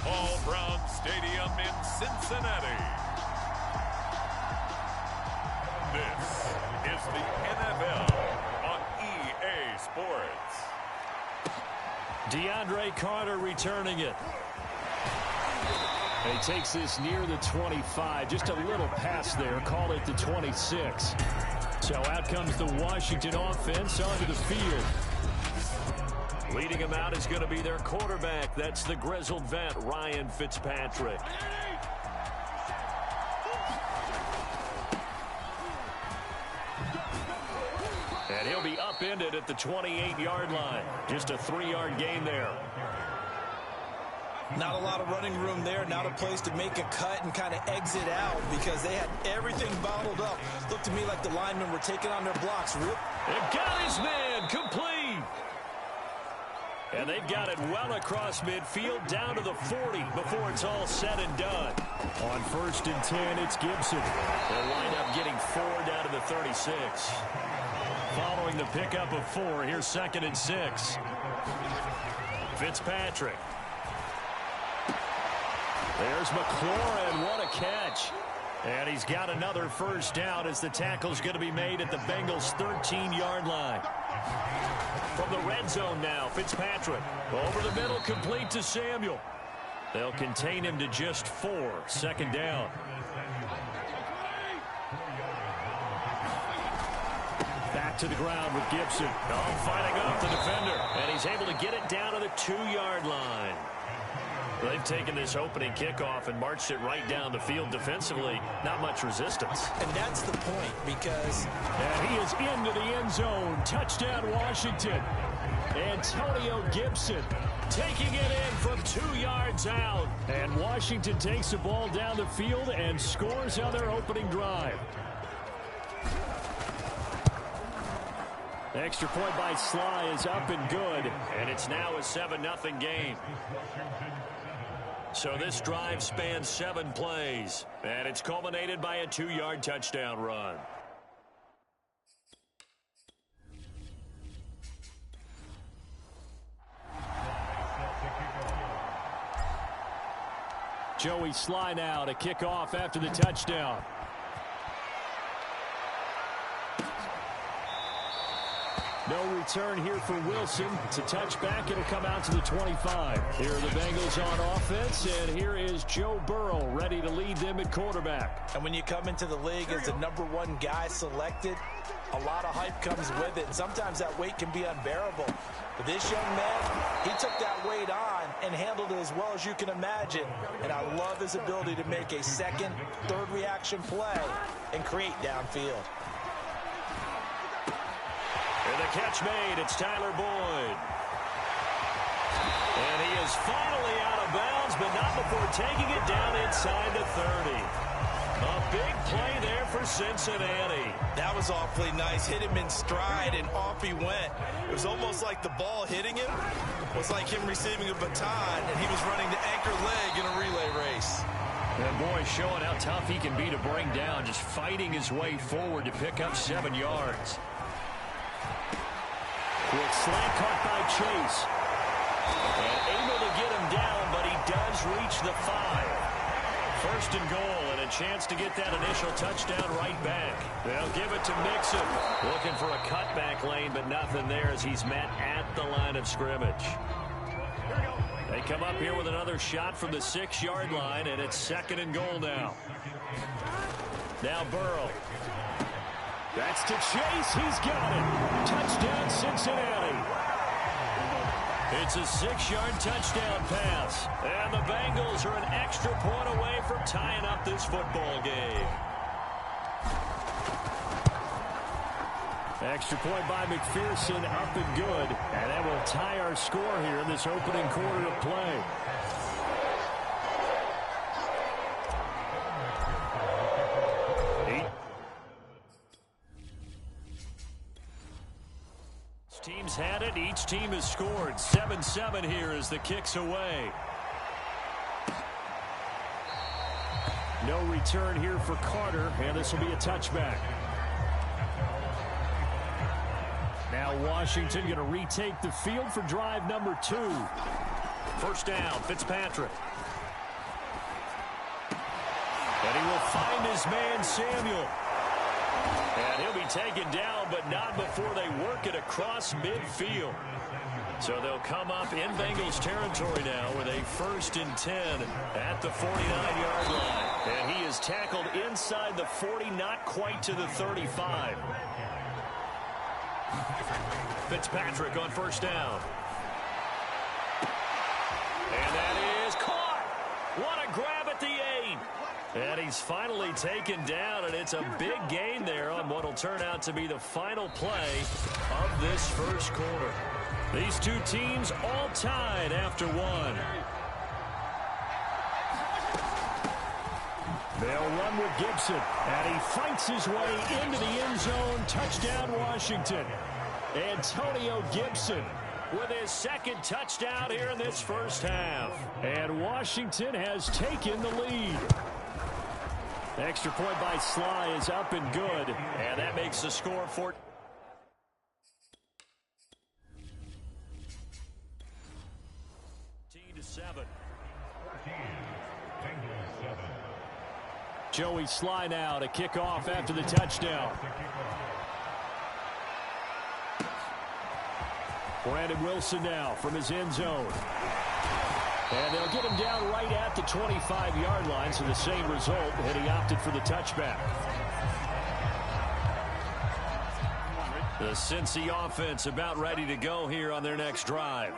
Paul Brown Stadium in Cincinnati. This is the NFL on EA Sports. DeAndre Carter returning it. He takes this near the 25. Just a little pass there. Call it the 26. So out comes the Washington offense onto the field. Leading him out is going to be their quarterback. That's the grizzled vet, Ryan Fitzpatrick. And he'll be upended at the 28-yard line. Just a 3-yard gain there. Not a lot of running room there. Not a place to make a cut and kind of exit out because they had everything bottled up. Looked to me like the linemen were taking on their blocks. They've got his man complete. And they've got it well across midfield down to the 40 before it's all said and done. On 1st and 10, it's Gibson. They'll wind up getting 4 down to the 36. Following the pickup of 4, here's 2nd and 6. Fitzpatrick. There's McLaurin. What a catch. And he's got another first down as the tackle's going to be made at the Bengals' 13-yard line. From the red zone now, Fitzpatrick. Over the middle, complete to Samuel. They'll contain him to just 4. 2nd down. Back to the ground with Gibson. Fighting off the defender. And he's able to get it down to the 2-yard line. They've taken this opening kickoff and marched it right down the field defensively. Not much resistance. And that's the point because... And he is into the end zone. Touchdown, Washington. Antonio Gibson taking it in from 2 yards out. And Washington takes the ball down the field and scores on their opening drive. Extra point by Sly is up and good. And it's now a 7-0 game. So this drive spans 7 plays, and it's culminated by a 2-yard touchdown run. Joey Sly now to kick off after the touchdown. No return here for Wilson. It's a touchback. It'll come out to the 25. Here are the Bengals on offense, and here is Joe Burrow ready to lead them at quarterback. And when you come into the league as the #1 guy selected, a lot of hype comes with it. And sometimes that weight can be unbearable. But this young man, he took that weight on and handled it as well as you can imagine. And I love his ability to make a 2nd, 3rd reaction play and create downfield. And the catch made, it's Tyler Boyd. And he is finally out of bounds, but not before taking it down inside the 30. A big play there for Cincinnati. That was awfully nice. Hit him in stride, and off he went. It was almost like the ball hitting him was like him receiving a baton, and he was running the anchor leg in a relay race. And boy, showing how tough he can be to bring down, just fighting his way forward to pick up 7 yards. Quick slant caught by Chase. And able to get him down, but he does reach the 5. 1st and goal, and a chance to get that initial touchdown right back. They'll give it to Mixon. Looking for a cutback lane, but nothing there as he's met at the line of scrimmage. They come up here with another shot from the 6-yard line, and it's 2nd and goal now. Now Burrow. That's to Chase. He's got it. Touchdown, Cincinnati. It's a 6-yard touchdown pass. And the Bengals are an extra point away from tying up this football game. Extra point by McPherson, up and good. And that will tie our score here in this opening quarter of play. Teams had it. Each team has scored. 7-7 here as the kick's away. No return here for Carter, and this will be a touchback. Now Washington going to retake the field for drive number 2. 1st down, Fitzpatrick. And he will find his man, Samuel. And he'll be taken down, but not before they work it across midfield. So they'll come up in Bengals territory now with a 1st and 10 at the 49-yard line. And he is tackled inside the 40, not quite to the 35. Fitzpatrick on 1st down. And that is caught. What a grab at the 8. And he's finally taken down, and it's a big gain there on what will turn out to be the final play of this first quarter. These two teams all tied after one. They'll run with Gibson, and he fights his way into the end zone. Touchdown, Washington. Antonio Gibson with his 2nd touchdown here in this first half. And Washington has taken the lead. Extra point by Sly is up and good. And that makes the score 14-7. Joey Sly now to kick off after the touchdown. Brandon Wilson now from his end zone. And they'll get him down right at the 25-yard line, so the same result, and he opted for the touchback. The Cincy offense about ready to go here on their next drive.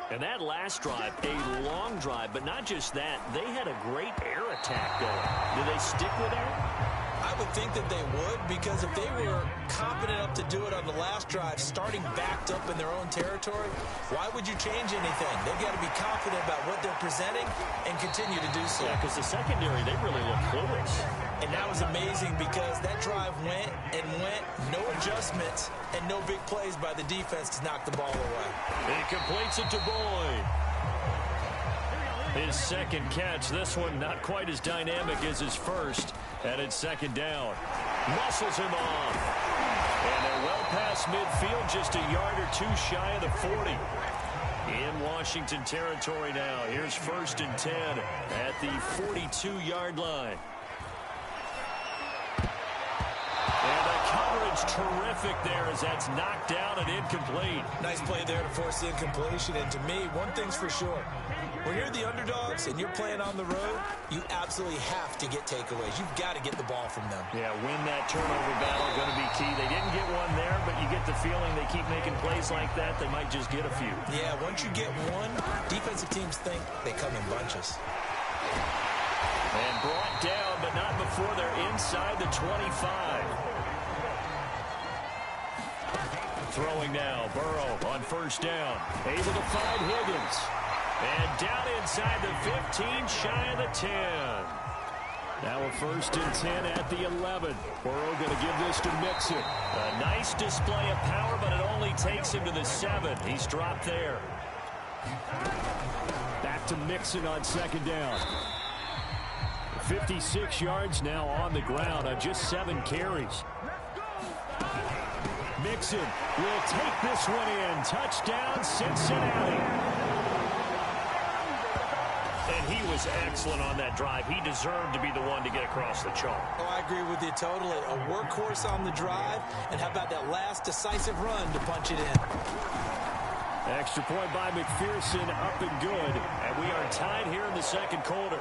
And that last drive, a long drive, but not just that. They had a great air attack going. Do they stick with that? I would think that they would, because if they were confident enough to do it on the last drive, starting backed up in their own territory, why would you change anything? They've got to be confident about what they're presenting and continue to do so. Yeah, because the secondary, they really look clueless. And that was amazing because that drive went and went, no adjustments, and no big plays by the defense to knock the ball away. He completes it to Boyd. His 2nd catch, this one not quite as dynamic as his first, and it's 2nd down. Muscles him off. And they're well past midfield, just a yard or 2 shy of the 40. In Washington territory now. Here's 1st and 10 at the 42-yard line. And the coverage terrific there as that's knocked down and incomplete. Nice play there to force the incompletion. And to me, one thing's for sure. When you're the underdogs and you're playing on the road, you absolutely have to get takeaways. You've got to get the ball from them. Yeah, win that turnover battle, going to be key. They didn't get one there, but you get the feeling they keep making plays like that, they might just get a few. Yeah, once you get one, defensive teams think they come in bunches. And brought down, but not before they're inside the 25. Throwing now, Burrow on 1st down. Able to find Higgins. And down inside the 15, shy of the 10. Now a 1st and 10 at the 11. Burrow going to give this to Mixon. A nice display of power, but it only takes him to the 7. He's dropped there. Back to Mixon on 2nd down. 56 yards now on the ground on just 7 carries. Mixon will take this one in. Touchdown, Cincinnati. And he was excellent on that drive. He deserved to be the one to get across the chalk. Oh, I agree with you totally. A workhorse on the drive. And how about that last decisive run to punch it in? Extra point by McPherson, up and good. And we are tied here in the 2nd quarter.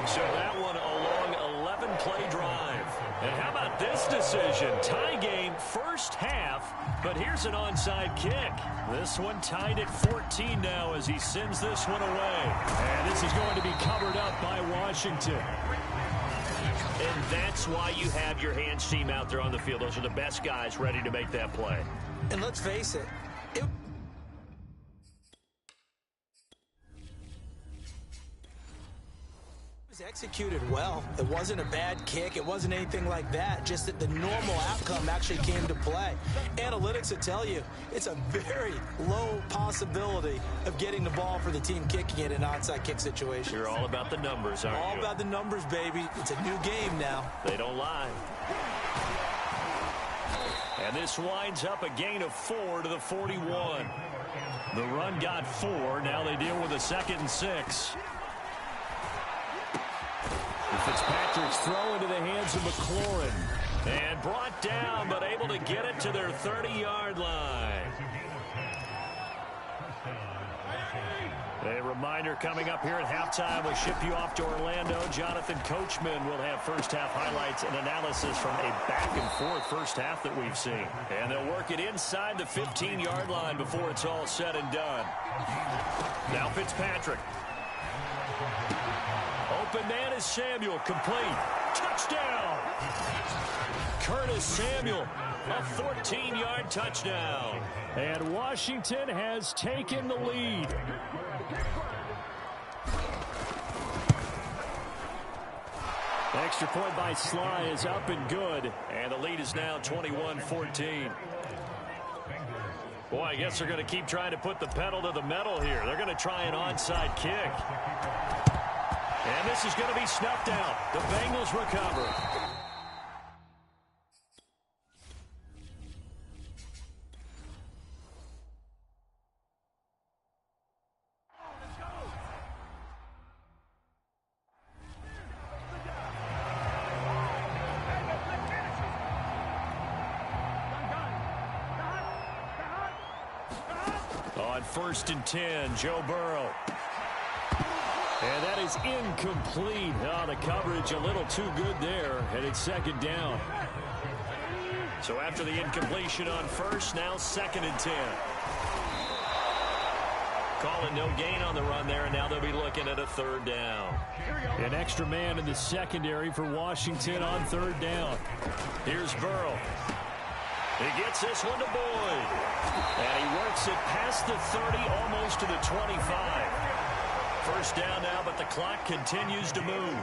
So that one a long 11-play drive. And how about this decision? Tie game, first half, but here's an onside kick. This one tied at 14 now as he sends this one away. And this is going to be covered up by Washington. And that's why you have your hands team out there on the field. Those are the best guys ready to make that play. And let's face it, executed well. It wasn't a bad kick. It wasn't anything like that. Just that the normal outcome actually came to play. Analytics will tell you it's a very low possibility of getting the ball for the team kicking it in an onside kick situation. You're all about the numbers, aren't you? All about the numbers, baby. It's a new game now. They don't lie. And this winds up a gain of 4 to the 41. The run got 4. Now they deal with a 2nd and 6. Fitzpatrick's throw into the hands of McLaurin. And brought down, but able to get it to their 30-yard line. A reminder coming up here at halftime. We'll ship you off to Orlando. Jonathan Coachman will have first-half highlights and analysis from a back-and-forth first half that we've seen. And they'll work it inside the 15-yard line before it's all said and done. Now Fitzpatrick. Open man is Samuel. Complete. Touchdown! Curtis Samuel, a 14-yard touchdown. And Washington has taken the lead. Extra point by Sly is up and good. And the lead is now 21-14. Boy, I guess they're going to keep trying to put the pedal to the metal here. They're going to try an onside kick. And this is going to be snuffed out. The Bengals recover. On 1st and 10, Joe Burrow. And that is incomplete. Oh, the coverage a little too good there, and it's 2nd down. So after the incompletion on 1st, now 2nd and 10. Calling no gain on the run there, and now they'll be looking at a 3rd down. An extra man in the secondary for Washington on 3rd down. Here's Burrow. He gets this one to Boyd. And he works it past the 30, almost to the 25. 1st down now, but the clock continues to move.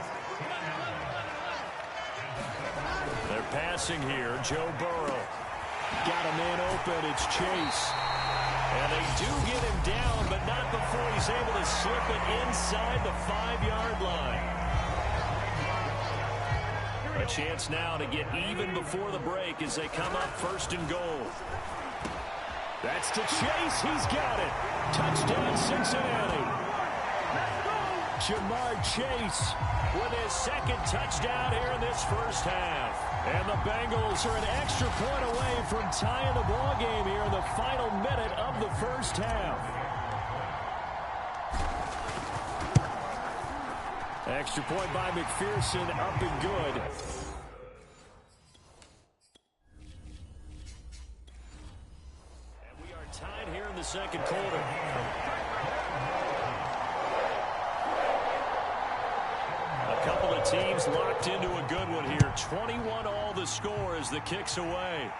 They're passing here. Joe Burrow. Got a man open. It's Chase. And they do get him down, but not before he's able to slip it inside the 5-yard line. A chance now to get even before the break as they come up 1st and goal. That's to Chase. He's got it. Touchdown, Cincinnati. Jamar Chase with his 2nd touchdown here in this first half. And the Bengals are an extra point away from tying the ball game here in the final minute of the first half. Extra point by McPherson, up and good. And we are tied here in the 2nd quarter. A couple of teams locked into a good one here. 21 all the score as the kick's away.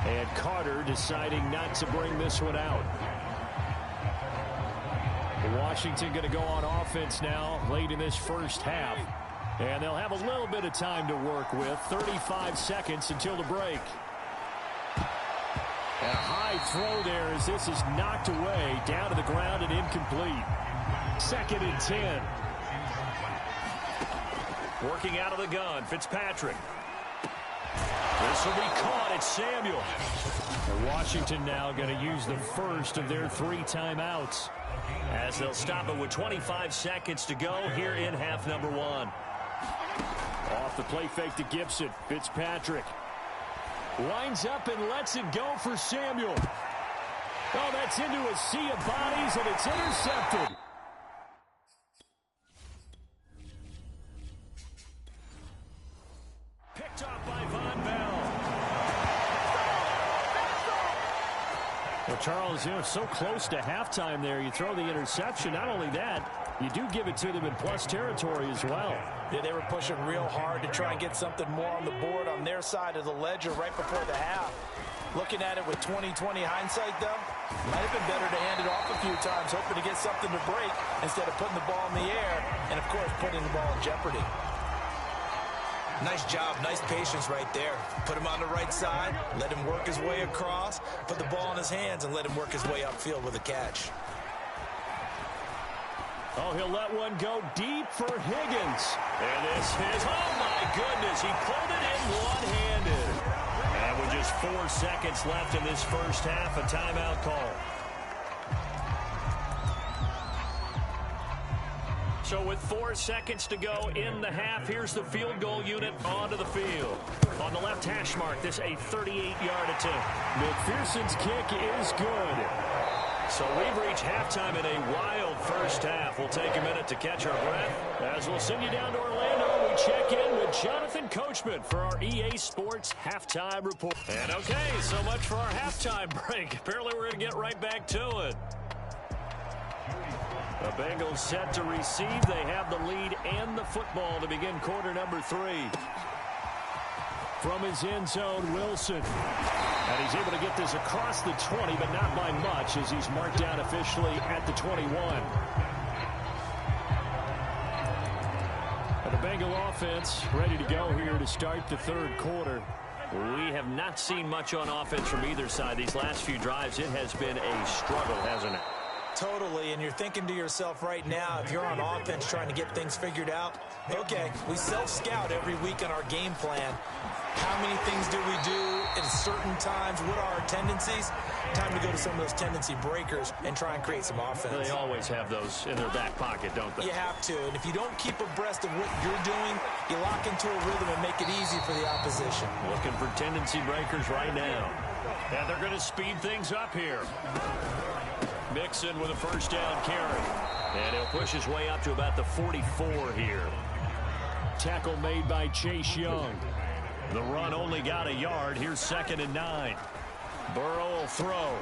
And Carter deciding not to bring this one out. Washington going to go on offense now late in this first half. And they'll have a little bit of time to work with. 35 seconds until the break. And a high throw there as this is knocked away, down to the ground and incomplete. 2nd and 10. Working out of the gun, Fitzpatrick. This will be caught. It's Samuel. And Washington now going to use the first of their 3 timeouts, as they'll stop it with 25 seconds to go here in half number 1. Off the play fake to Gibson. Fitzpatrick winds up and lets it go for Samuel. Oh, that's into a sea of bodies, and it's intercepted. Picked off by Von Bell. Well, Charles, so close to halftime there. You throw the interception. Not only that, you do give it to them in plus territory as well. Yeah, they were pushing real hard to try and get something more on the board on their side of the ledger right before the half. Looking at it with 20/20 hindsight, though, might have been better to hand it off a few times, hoping to get something to break instead of putting the ball in the air and, of course, putting the ball in jeopardy. Nice job, nice patience right there. Put him on the right side, let him work his way across, put the ball in his hands, and let him work his way upfield with a catch. Oh, he'll let one go deep for Higgins. And this is, oh my goodness, he pulled it in one-handed. And with just 4 seconds left in this first half, a timeout call. So with 4 seconds to go in the half, here's the field goal unit onto the field. On the left hash mark, this a 38-yard attempt. McPherson's kick is good. So we've reached halftime in a wild first half. We'll take a minute to catch our breath as we'll send you down to Orlando. We check in with Jonathan Coachman for our EA Sports Halftime Report. And okay, so much for our halftime break. Apparently we're going to get right back to it. The Bengals set to receive. They have the lead and the football to begin quarter number 3. From his end zone, Wilson. And he's able to get this across the 20, but not by much as he's marked down officially at the 21. And the Bengal offense ready to go here to start the third quarter. We have not seen much on offense from either side. These last few drives, it has been a struggle, hasn't it? Totally, and you're thinking to yourself right now, if you're on offense trying to get things figured out, okay, we self-scout every week on our game plan. How many things do we do at certain times? What are our tendencies? Time to go to some of those tendency breakers and try and create some offense. They always have those in their back pocket, don't they? You have to, and if you don't keep abreast of what you're doing, you lock into a rhythm and make it easy for the opposition. Looking for tendency breakers right now. And they're going to speed things up here. Mixon with a first down carry. And he'll push his way up to about the 44 here. Tackle made by Chase Young. The run only got a yard. Here's 2nd and 9. Burrow will throw.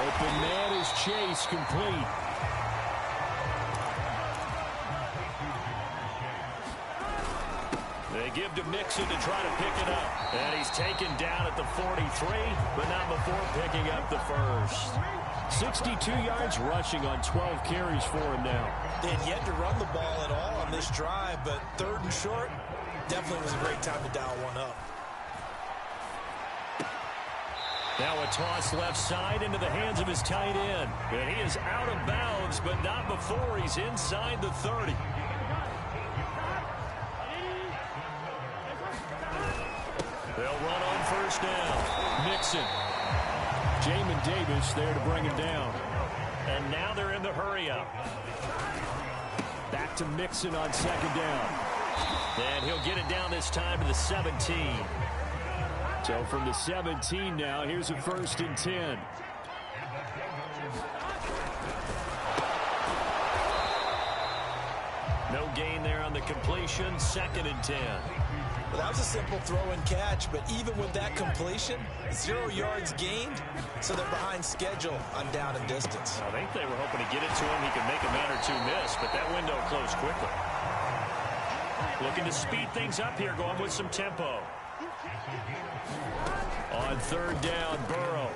Open man is Chase, complete. They give to Mixon to try to pick it up. And he's taken down at the 43, but not before picking up the first. 62 yards rushing on 12 carries for him now. They had yet to run the ball at all on this drive, but 3rd and short, definitely was a great time to dial one up. Now a toss left side into the hands of his tight end. And he is out of bounds, but not before he's inside the 30. They'll run on first down. Mixon. Jamin Davis there to bring him down. And now they're in the hurry-up. Back to Mixon on 2nd down. And he'll get it down this time to the 17. So from the 17 now, here's a 1st and 10. No gain there on the completion. 2nd and 10. Well, that was a simple throw and catch, but even with that completion, 0 yards gained, so they're behind schedule on down and distance. I think they were hoping to get it to him. He could make a man or two miss, but that window closed quickly. Looking to speed things up here, going with some tempo. On 3rd down, Burrow.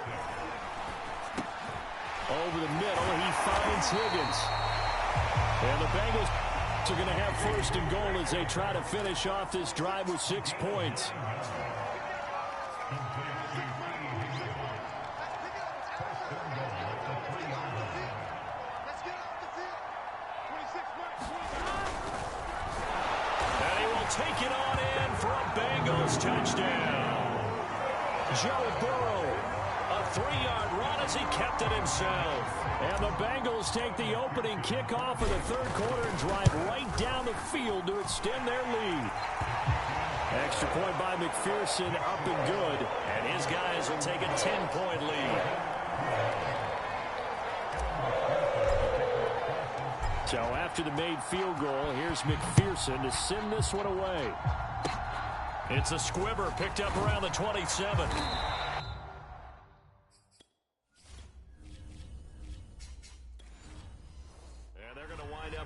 Over the middle, he finds Higgins. And the Bengals are going to have 1st and goal as they try to finish off this drive with 6 points. And he will take it on in for a Bengals touchdown. Joe Burrow. A 3-yard run as he kept it himself. And the Bengals take the opening kickoff of the 3rd quarter and drive right down the field to extend their lead. Extra point by McPherson, up and good. And his guys will take a 10-point lead. So after the made field goal, here's McPherson to send this one away. It's a squibber picked up around the 27.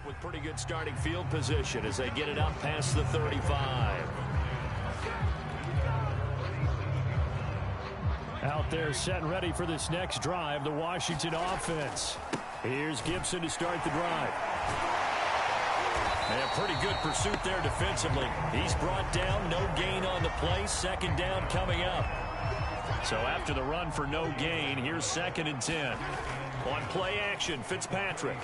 With pretty good starting field position as they get it up past the 35. Out there set and ready for this next drive, the Washington offense. Here's Gibson to start the drive. And a pretty good pursuit there defensively. He's brought down, no gain on the play, 2nd down coming up. So after the run for no gain, here's 2nd and 10. On play action, Fitzpatrick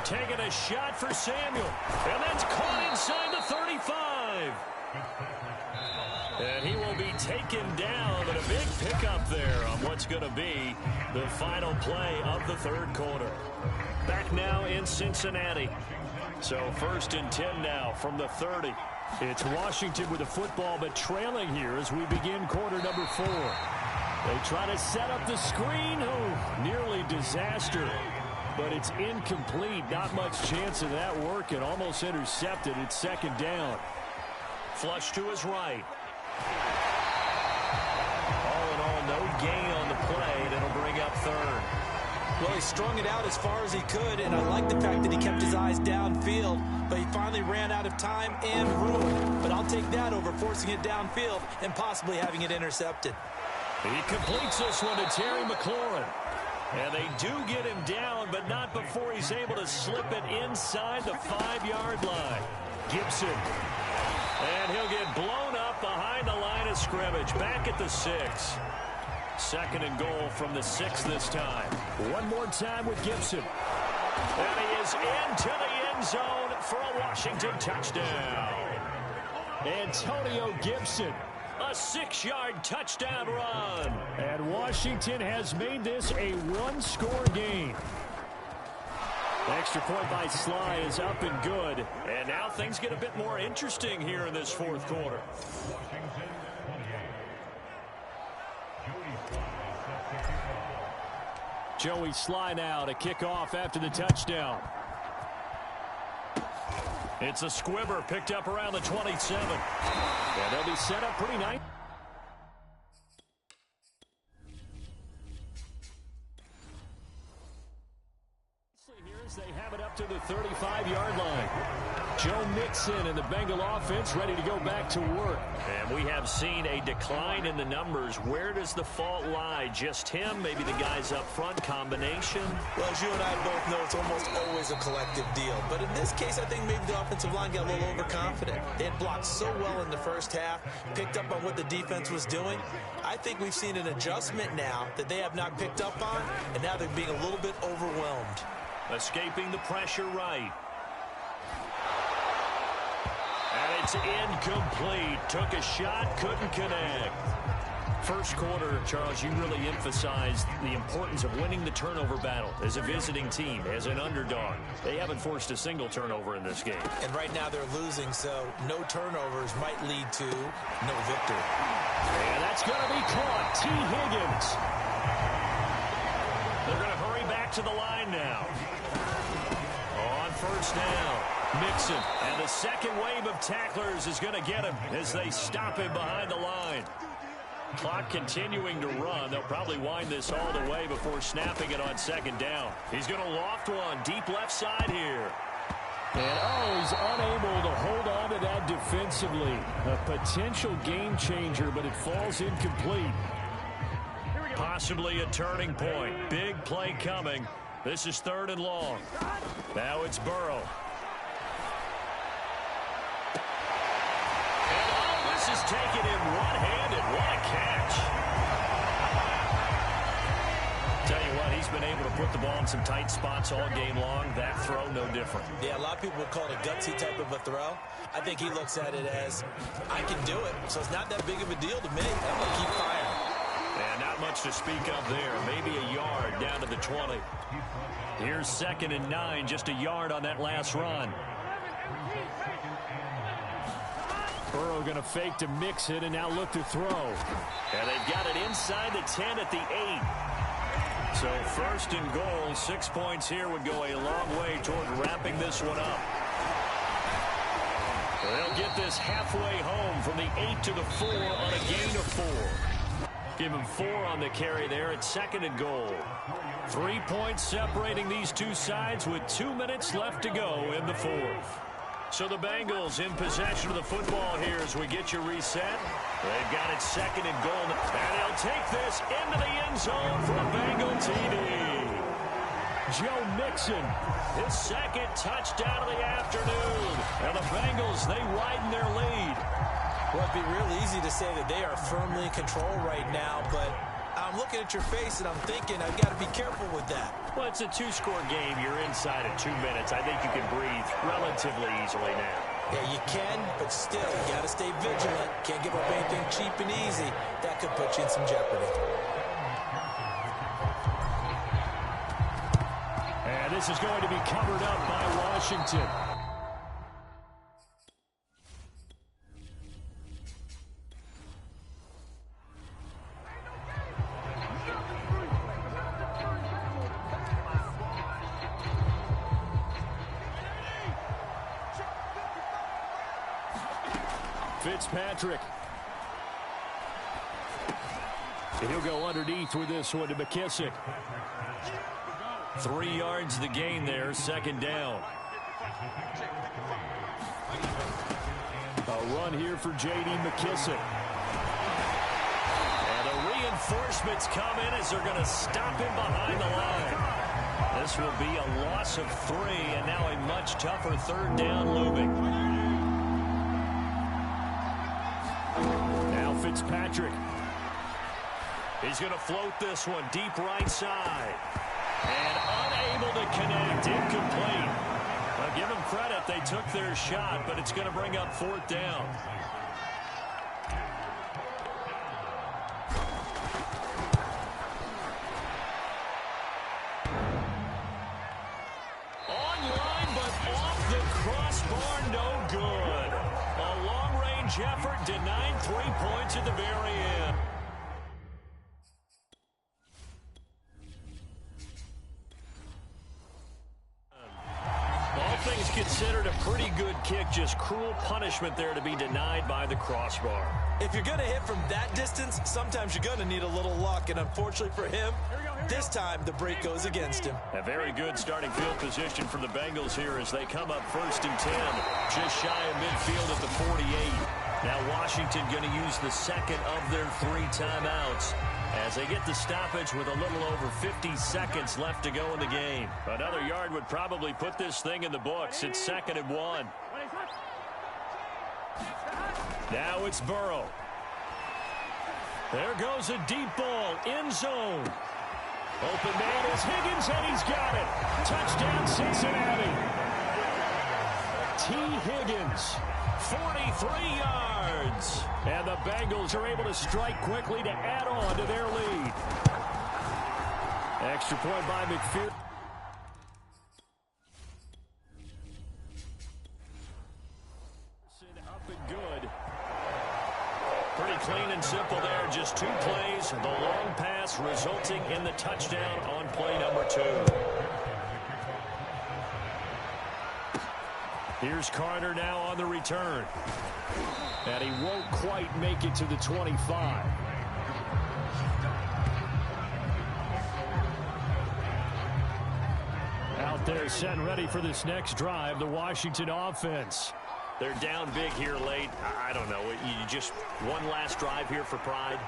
taking a shot for Samuel. And that's caught inside the 35. And he will be taken down, but a big pickup there on what's going to be the final play of the 3rd quarter. Back now in Cincinnati. So 1st and 10 now from the 30. It's Washington with the football, but trailing here as we begin quarter number 4. They try to set up the screen. Oh, nearly disaster. But it's incomplete. Not much chance of that working. Almost intercepted. It's 2nd down. Flush to his right. All in all, no gain on the play. That'll bring up 3rd. Well, he strung it out as far as he could, and I like the fact that he kept his eyes downfield, but he finally ran out of time and room. But I'll take that over forcing it downfield and possibly having it intercepted. He completes this one to Terry McLaurin. And they do get him down, but not before he's able to slip it inside the 5-yard line. Gibson. And he'll get blown up behind the line of scrimmage. Back at the 6. 2nd and goal from the 6 this time. One more time with Gibson. And he is into the end zone for a Washington touchdown. Antonio Gibson. A 6-yard touchdown run. And Washington has made this a 1-score game. Extra point by Sly is up and good. And now things get a bit more interesting here in this 4th quarter. Joey Sly now to kick off after the touchdown. It's a squibber picked up around the 27. And they'll be set up pretty nice. Here as they have it up to the 35-yard line. Joe Mixon and the Bengal offense ready to go back to work. And we have seen a decline in the numbers. Where does the fault lie? Just him? Maybe the guys up front? Combination? Well, as you and I both know, it's almost always a collective deal. But in this case, I think maybe the offensive line got a little overconfident. They had blocked so well in the first half, picked up on what the defense was doing. I think we've seen an adjustment now that they have not picked up on, and now they're being a little bit overwhelmed. Escaping the pressure right. And it's incomplete. Took a shot, couldn't connect. First quarter, Charles, you really emphasized the importance of winning the turnover battle as a visiting team, as an underdog. They haven't forced a single turnover in this game. And right now they're losing, so no turnovers might lead to no victory. And that's going to be caught. T. Higgins. They're going to hurry back to the line now. On 1st down. Mixon, and the second wave of tacklers is going to get him as they stop him behind the line. Clock continuing to run. They'll probably wind this all the way before snapping it on 2nd down. He's going to loft one deep left side here. And he's unable to hold on to that defensively. A potential game changer, but it falls incomplete. Possibly a turning point. Big play coming. This is 3rd and long. Now it's Burrow. This is taken in one-handed. What a catch. Tell you what, he's been able to put the ball in some tight spots all game long. That throw, no different. Yeah, a lot of people would call it a gutsy type of a throw. I think he looks at it as, I can do it, so it's not that big of a deal to me. I'm going to keep firing. And not much to speak of there. Maybe a yard down to the 20. Here's 2nd and 9, just a yard on that last run. Burrow going to fake to Mixon and now look to throw. And they've got it inside the 10 at the 8. So 1st and goal, 6 points here would go a long way toward wrapping this one up. They'll get this halfway home from the 8 to the 4 on a gain of 4. Give him 4 on the carry there at 2nd and goal. 3 points separating these two sides with 2 minutes left to go in the 4th. So the Bengals in possession of the football here as we get you reset. They've got it 2nd and goal. And they'll take this into the end zone for a Bengal TD. Joe Mixon, his 2nd touchdown of the afternoon. And the Bengals, they widen their lead. Well, it'd be real easy to say that they are firmly in control right now, but I'm looking at your face and I'm thinking I've got to be careful with that. Well, it's a 2-score game. You're inside of 2 minutes. I think you can breathe relatively easily now. Yeah, you can, but still, you got to stay vigilant. Can't give up anything cheap and easy. That could put you in some jeopardy. And this is going to be covered up by Washington. Fitzpatrick. And he'll go underneath with this one to McKissick. 3 yards the gain there, second down. A run here for J.D. McKissick. And the reinforcements come in as they're going to stop him behind the line. This will be a loss of 3, and now a much tougher third down looming. Now Fitzpatrick. He's going to float this one deep right side. And unable to connect, incomplete. I'll give them credit, they took their shot, but it's going to bring up 4th down. Online, but off the crossbar, no good. A long-range effort denied 3 points at the very end. Things considered a pretty good kick, just cruel punishment there to be denied by the crossbar. If you're going to hit from that distance, sometimes you're going to need a little luck, and unfortunately for him, this time the break goes against him. A very good starting field position for the Bengals here as they come up 1st and 10, just shy of midfield at the 48. Now Washington going to use the second of their 3 timeouts as they get the stoppage with a little over 50 seconds left to go in the game. Another yard would probably put this thing in the books. It's 2nd and 1. Now it's Burrow. There goes a deep ball, end zone. Open man is Higgins, and he's got it. Touchdown, Cincinnati. T. Higgins, 43 yards. And the Bengals are able to strike quickly to add on to their lead. Extra point by McPherson. Up and good. Pretty clean and simple there. Just 2 plays. The long pass resulting in the touchdown on play number 2. Here's Carter now on the return. And he won't quite make it to the 25. Out there set and ready for this next drive, the Washington offense. They're down big here late. I don't know. You just one last drive here for pride.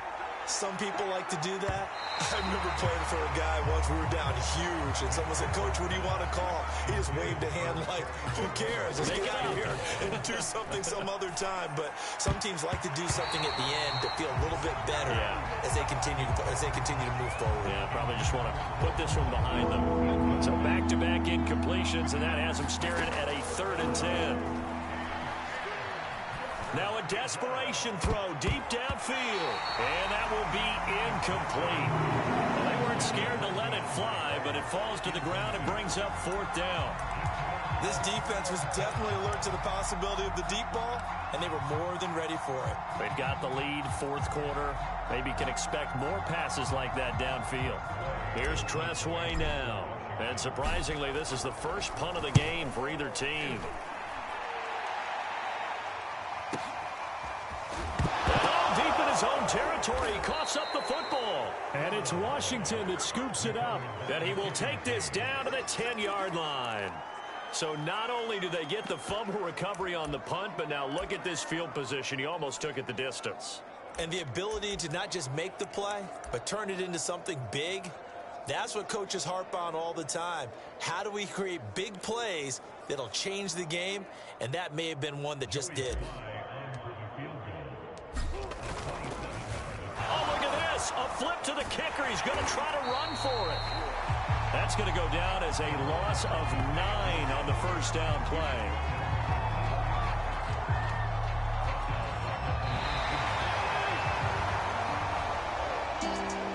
Some people like to do that. I remember playing for a guy once. We were down huge, and someone said, "Coach, what do you want to call?" He just waved a hand like, "Who cares? Just get out of here and do something some other time." But some teams like to do something at the end to feel a little bit better as they continue to move forward. Yeah, probably just want to put this one behind them. So back-to-back incompletions, and that has them staring at a 3rd and 10. Now a desperation throw deep downfield. And that will be incomplete. Well, they weren't scared to let it fly, but it falls to the ground and brings up 4th down. This defense was definitely alert to the possibility of the deep ball, and they were more than ready for it. They've got the lead, 4th quarter. Maybe can expect more passes like that downfield. Here's Tressway now. And surprisingly, this is the first punt of the game for either team. Deep in his own territory, he coughs up the football. And it's Washington that scoops it up. And he will take this down to the 10-yard line. So not only do they get the fumble recovery on the punt, but now look at this field position. He almost took it the distance. And the ability to not just make the play, but turn it into something big, that's what coaches harp on all the time. How do we create big plays that'll change the game? And that may have been one that just did. A flip to the kicker. He's going to try to run for it. That's going to go down as a loss of 9 on the first down play.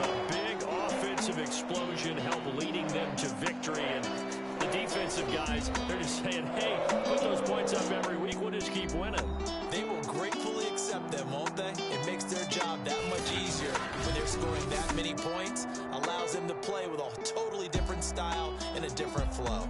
A big offensive explosion helped leading them to victory. And the defensive guys, they're just saying, hey, put those points up every week. We'll just keep winning. They will gratefully accept them, won't they? It makes their job that much easier when they're scoring that many points. Allows them to play with a totally different style and a different flow.